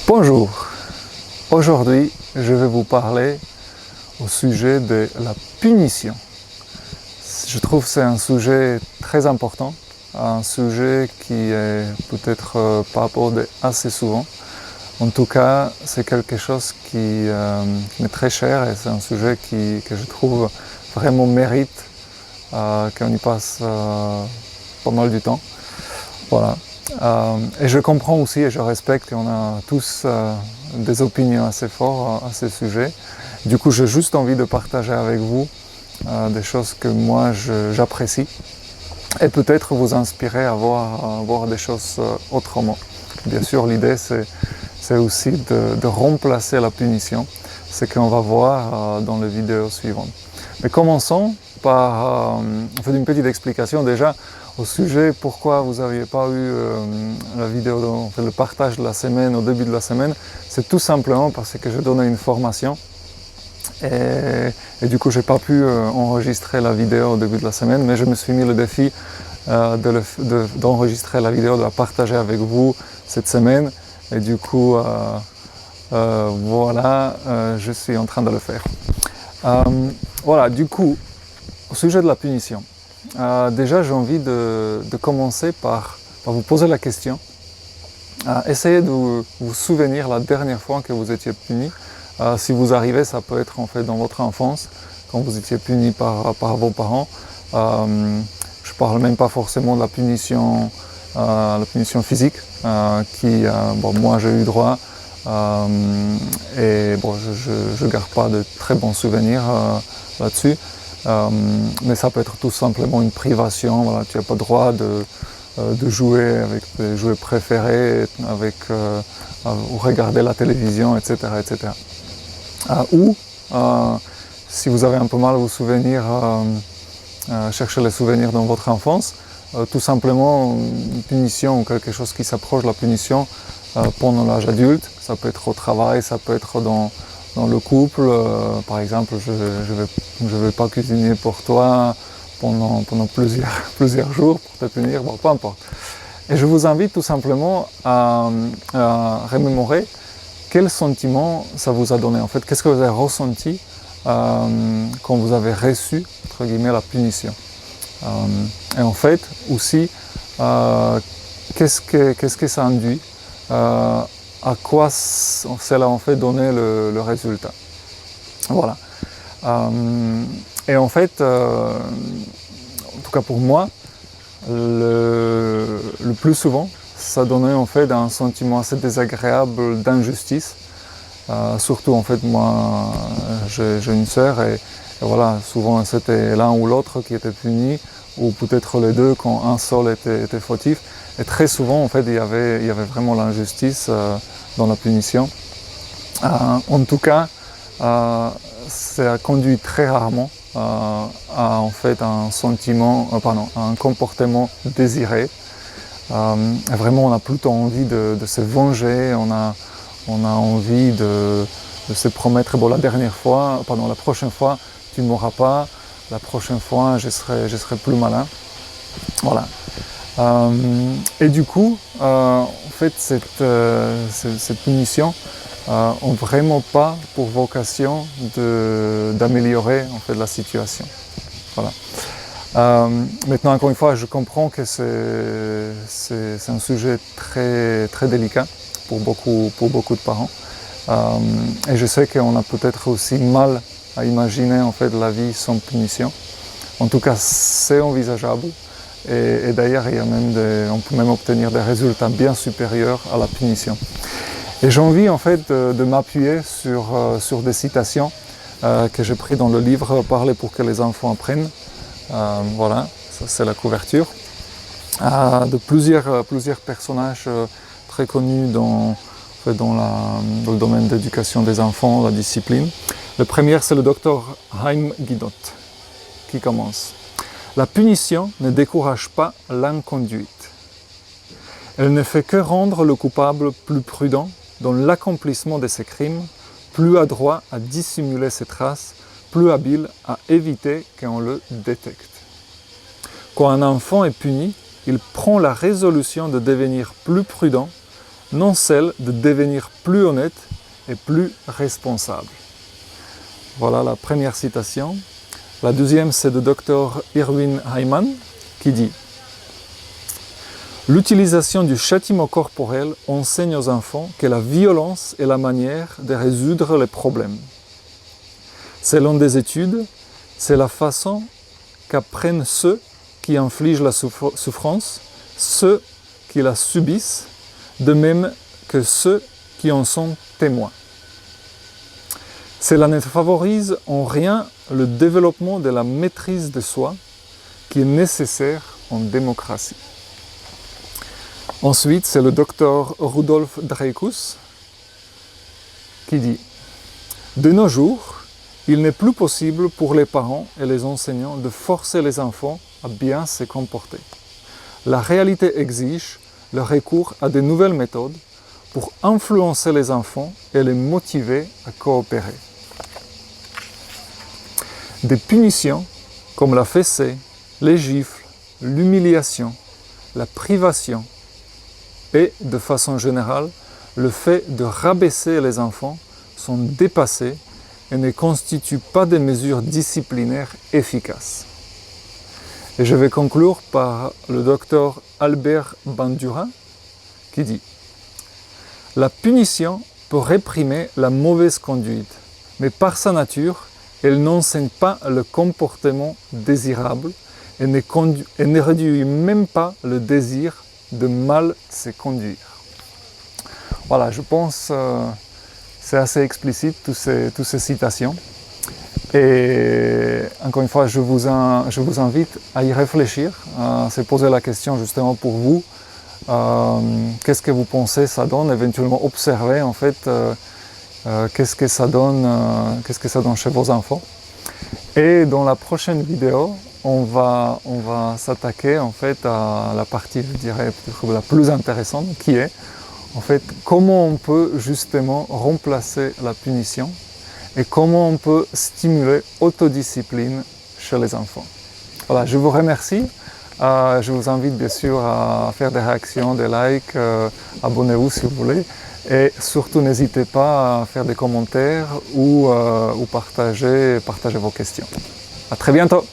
Bonjour, aujourd'hui je vais vous parler au sujet de la punition. Je trouve que c'est un sujet très important, un sujet qui est peut-être pas abordé assez souvent. En tout cas, c'est quelque chose qui m'est très cher et c'est un sujet que je trouve vraiment mérite qu'on y passe pas mal du temps. Voilà. Et je comprends aussi et je respecte qu'on a tous des opinions assez fortes à ce sujet. Du coup, j'ai juste envie de partager avec vous des choses que moi j'apprécie et peut-être vous inspirer à voir des choses autrement. Bien sûr, l'idée c'est aussi de remplacer la punition, ce qu'on va voir dans les vidéos suivantes. Mais commençons par une petite explication déjà au sujet pourquoi vous n'aviez pas eu la vidéo, le partage de la semaine au début de la semaine. C'est tout simplement parce que je donnais une formation et du coup je n'ai pas pu enregistrer la vidéo au début de la semaine, mais je me suis mis le défi d'enregistrer la vidéo, de la partager avec vous cette semaine et du coup voilà, je suis en train de le faire. Voilà, du coup, au sujet de la punition. Déjà, j'ai envie de commencer par vous poser la question. Essayez de vous souvenir la dernière fois que vous étiez puni. Si vous arrivez, ça peut être en fait dans votre enfance, quand vous étiez puni par vos parents. Je ne parle même pas forcément de la punition physique, moi j'ai eu droit. Et bon, je ne garde pas de très bons souvenirs là-dessus. Mais ça peut être tout simplement une privation. Voilà, tu n'as pas le droit de jouer avec tes jouets préférés, ou regarder la télévision, etc. etc. Ou, si vous avez un peu mal à vous souvenir, cherchez les souvenirs dans votre enfance, tout simplement une punition ou quelque chose qui s'approche de la punition pendant l'âge adulte. Ça peut être au travail, ça peut être dans le couple, par exemple, je vais pas cuisiner pour toi pendant plusieurs jours pour te punir, bon, peu importe. Et je vous invite tout simplement à remémorer quel sentiment ça vous a donné. En fait, qu'est-ce que vous avez ressenti quand vous avez reçu, entre guillemets, la punition. Et en fait, aussi, qu'est-ce que ça induit, à quoi cela en fait donner le résultat. Voilà. Et en fait, en tout cas pour moi, le plus souvent, ça donnait en fait un sentiment assez désagréable d'injustice. Surtout en fait moi, j'ai une sœur et voilà, souvent c'était l'un ou l'autre qui était puni, ou peut-être les deux quand un seul était fautif. Et très souvent en fait il y avait vraiment l'injustice dans la punition. En tout cas, ça conduit très rarement à en fait un comportement désiré. Vraiment, on a plutôt envie de se venger, on a envie de se promettre, bon, la prochaine fois, tu ne m'auras pas, la prochaine fois, je serai plus malin. Voilà. Et du coup, en fait, cette punition ont vraiment pas pour vocation d'améliorer en fait la situation. Voilà. Maintenant, encore une fois, je comprends que c'est un sujet très, très délicat pour beaucoup de parents. Et je sais qu'on a peut-être aussi mal à imaginer en fait la vie sans punition. En tout cas, c'est envisageable. Et d'ailleurs, on peut même obtenir des résultats bien supérieurs à la punition. Et j'ai envie en fait de m'appuyer sur des citations que j'ai prises dans le livre « Parler pour que les enfants apprennent ». Voilà, ça c'est la couverture. De plusieurs personnages très connus dans le domaine de l'éducation des enfants, la discipline. Le premier, c'est le docteur Haim Guidot, qui commence. La punition ne décourage pas l'inconduite. Elle ne fait que rendre le coupable plus prudent dans l'accomplissement de ses crimes, plus adroit à dissimuler ses traces, plus habile à éviter qu'on le détecte. Quand un enfant est puni, il prend la résolution de devenir plus prudent, non celle de devenir plus honnête et plus responsable. Voilà la première citation. La deuxième, c'est de Dr. Irwin Hyman qui dit « L'utilisation du châtiment corporel enseigne aux enfants que la violence est la manière de résoudre les problèmes. Selon des études, c'est la façon qu'apprennent ceux qui infligent la souffrance, ceux qui la subissent, de même que ceux qui en sont témoins. Cela ne favorise en rien le développement de la maîtrise de soi qui est nécessaire en démocratie. » Ensuite, c'est le docteur Rudolf Dreykus qui dit « De nos jours, il n'est plus possible pour les parents et les enseignants de forcer les enfants à bien se comporter. La réalité exige le recours à de nouvelles méthodes pour influencer les enfants et les motiver à coopérer. Des punitions comme la fessée, les gifles, l'humiliation, la privation et, de façon générale, le fait de rabaisser les enfants sont dépassés et ne constituent pas des mesures disciplinaires efficaces. » Et je vais conclure par le docteur Albert Bandura qui dit « La punition peut réprimer la mauvaise conduite, mais par sa nature, elle n'enseigne pas le comportement désirable et ne réduit même pas le désir de mal se conduire. » Voilà, je pense que c'est assez explicite, toutes ces citations. Et encore une fois, je vous invite à y réfléchir, à se poser la question justement pour vous. Qu'est-ce que vous pensez ça donne, éventuellement observer en fait qu'est-ce que ça donne chez vos enfants. Et dans la prochaine vidéo, on va s'attaquer en fait à la partie, je dirais, peut-être la plus intéressante, qui est en fait comment on peut justement remplacer la punition et comment on peut stimuler l'autodiscipline chez les enfants. Voilà, je vous remercie. Je vous invite bien sûr à faire des réactions, des likes, abonnez-vous si vous voulez. Et surtout, n'hésitez pas à faire des commentaires ou partager vos questions. À très bientôt!